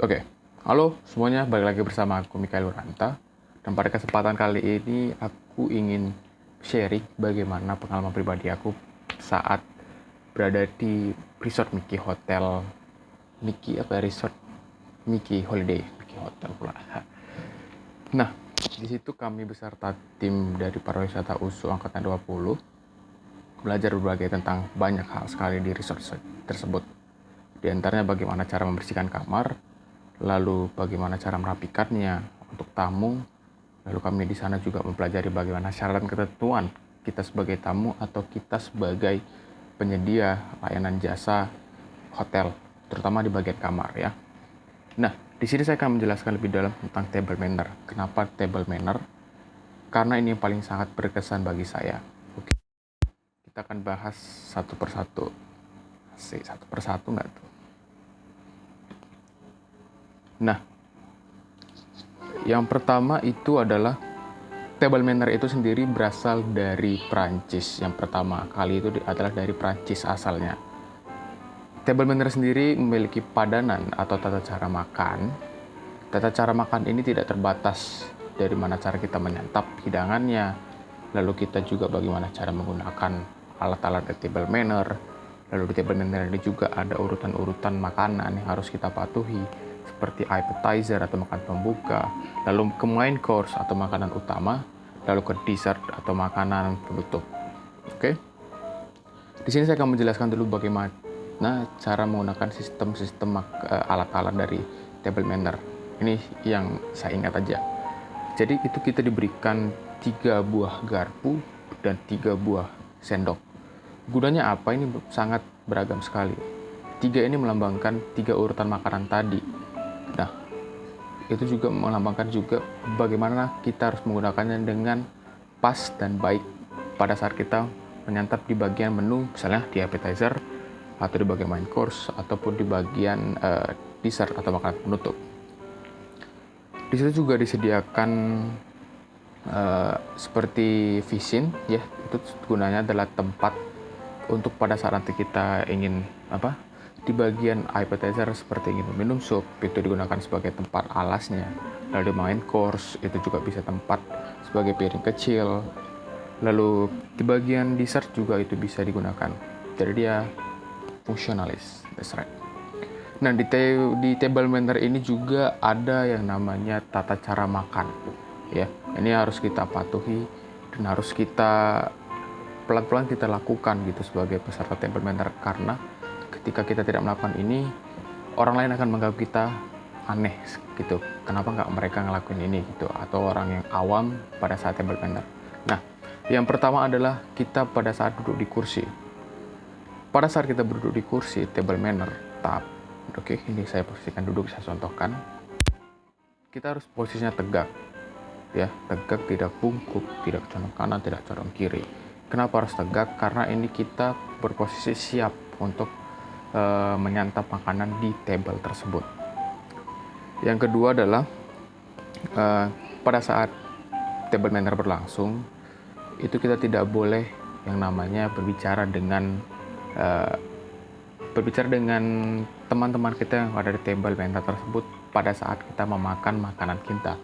Oke, halo semuanya, balik lagi bersama aku Mikael Uranta. Dan pada kesempatan kali ini aku ingin sharing bagaimana pengalaman pribadi aku saat berada di resort Mickey Hotel. Mickey apa ya, resort Mickey Holiday, Mickey Hotel pula. Nah, di situ kami beserta tim dari pariwisata USU angkatan 20 belajar berbagai tentang banyak hal sekali di resort tersebut. Di antaranya bagaimana cara membersihkan kamar, lalu bagaimana cara merapikannya untuk tamu, lalu kami di sana juga mempelajari bagaimana syarat dan ketentuan kita sebagai tamu atau kita sebagai penyedia layanan jasa hotel, terutama di bagian kamar ya. Nah, di sini saya akan menjelaskan lebih dalam tentang table manner. Kenapa table manner? Karena ini yang paling sangat berkesan bagi saya. Oke, kita akan bahas satu persatu. Satu persatu nggak tuh? Nah, yang pertama itu adalah table manner itu sendiri berasal dari Prancis. Yang pertama kali itu adalah dari Prancis asalnya. Table manner sendiri memiliki padanan atau tata cara makan. Tata cara makan ini tidak terbatas dari mana cara kita menyantap hidangannya, lalu kita juga bagaimana cara menggunakan alat-alat di table manner. Lalu di table manner ini juga ada urutan-urutan makanan yang harus kita patuhi, seperti appetizer atau makanan pembuka, lalu ke main course atau makanan utama, lalu ke dessert atau makanan penutup. Oke? Di sini saya akan menjelaskan dulu bagaimana cara menggunakan sistem-sistem alat-alat dari table manner. Ini yang saya ingat aja. Jadi itu kita diberikan 3 buah garpu dan 3 buah sendok. Gunanya apa? Ini sangat beragam sekali. 3 ini melambangkan 3 urutan makanan tadi. Nah, itu juga melambangkan juga bagaimana kita harus menggunakannya dengan pas dan baik pada saat kita menyantap di bagian menu, misalnya di appetizer atau di bagian main course ataupun di bagian dessert atau makanan penutup. Di situ juga disediakan seperti visin ya, itu gunanya adalah tempat untuk pada saat nanti kita ingin di bagian appetizer seperti ingin meminum sup, itu digunakan sebagai tempat alasnya. Lalu di main course itu juga bisa tempat sebagai piring kecil. Lalu di bagian dessert juga itu bisa digunakan. Jadi dia fungsionalis, that's right. Nah, di table manner ini juga ada yang namanya tata cara makan. Ya, ini harus kita patuhi dan harus kita pelan-pelan kita lakukan gitu sebagai peserta table manner, karena ketika kita tidak melakukan ini, orang lain akan menganggap kita aneh gitu. Kenapa nggak mereka ngelakuin ini gitu, atau orang yang awam pada saat table manner. Nah, yang pertama adalah kita pada saat duduk di kursi. Pada saat kita berduduk di kursi table manner, oke, ini saya posisikan duduk, saya contohkan. Kita harus posisinya tegak, ya, tegak, tidak bungkuk, tidak condong kanan, tidak condong kiri. Kenapa harus tegak? Karena ini kita berposisi siap untuk menyantap makanan di table tersebut. Yang kedua adalah pada saat table manner berlangsung, itu kita tidak boleh yang namanya berbicara dengan teman-teman kita yang ada di table manner tersebut pada saat kita memakan makanan kita.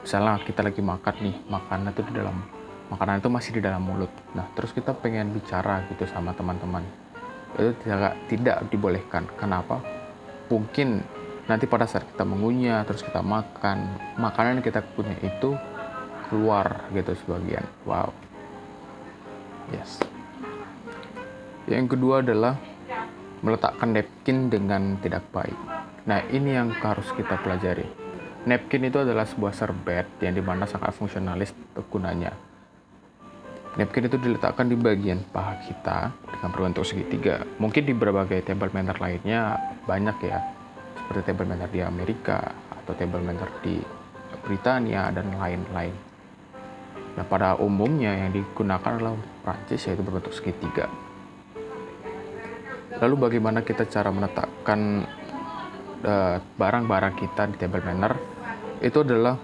Misalnya kita lagi makan nih, makanan itu masih di dalam mulut. Nah, terus kita pengen bicara gitu sama teman-teman. Itu tidak dibolehkan. Kenapa? Mungkin nanti pada saat kita mengunyah, terus kita makan, makanan yang kita punya itu keluar gitu sebagian. Wow. Yes. Yang kedua adalah meletakkan napkin dengan tidak baik. Nah, ini yang harus kita pelajari. Napkin itu adalah sebuah serbet yang dimana sangat fungsionalis gunanya. Napkin itu diletakkan di bagian paha kita dengan berbentuk segitiga. Mungkin di berbagai table manner lainnya banyak ya, seperti table manner di Amerika atau table manner di Britania dan lain-lain. Nah, pada umumnya yang digunakan adalah Prancis, yaitu berbentuk segitiga. Lalu bagaimana kita cara meletakkan barang-barang kita di table manner? Itu adalah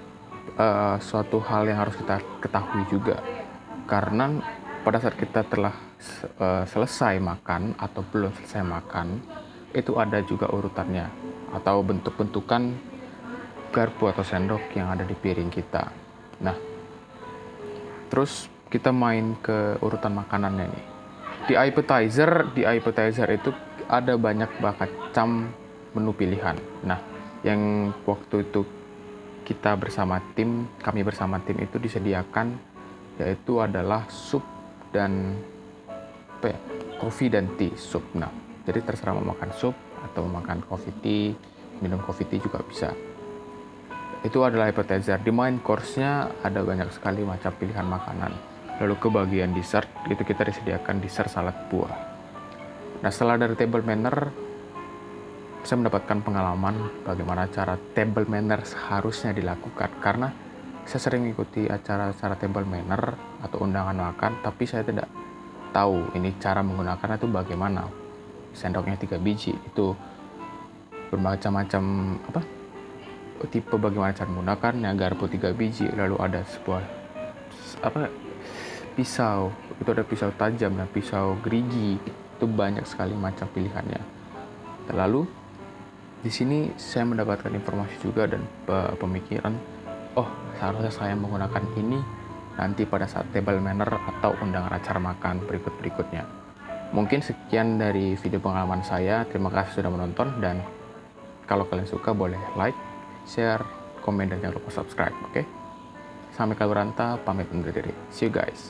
suatu hal yang harus kita ketahui juga. Karena pada saat kita telah selesai makan atau belum selesai makan, itu ada juga urutannya atau bentuk-bentukan garpu atau sendok yang ada di piring kita. Nah, terus kita main ke urutan makanannya nih. Di appetizer itu ada banyak macam menu pilihan. Nah, yang waktu itu kami bersama tim itu disediakan yaitu adalah sup dan coffee dan tea sup. Nah, jadi terserah mau makan sup atau makan coffee tea, minum coffee tea juga bisa. Itu adalah appetizer. Di main course-nya ada banyak sekali macam pilihan makanan. Lalu ke bagian dessert, itu kita disediakan dessert salad buah. Nah, setelah dari table manner, saya mendapatkan pengalaman bagaimana cara table manner seharusnya dilakukan. Karena saya sering mengikuti acara-acara table manner atau undangan makan, tapi saya tidak tahu ini cara menggunakannya itu bagaimana. Sendoknya 3 biji, itu bermacam-macam tipe bagaimana cara menggunakannya, garpu 3 biji, lalu ada sebuah pisau, itu ada pisau tajam dan pisau gerigi, itu banyak sekali macam pilihannya. Lalu di sini saya mendapatkan informasi juga dan pemikiran, oh seharusnya saya menggunakan ini nanti pada saat table manner atau undangan acara makan berikutnya. Mungkin sekian dari video pengalaman saya. Terima kasih sudah menonton, dan kalau kalian suka boleh like, share, komen, dan jangan lupa subscribe. Oke? Sampai kali beranta, pamit undur diri. See you guys.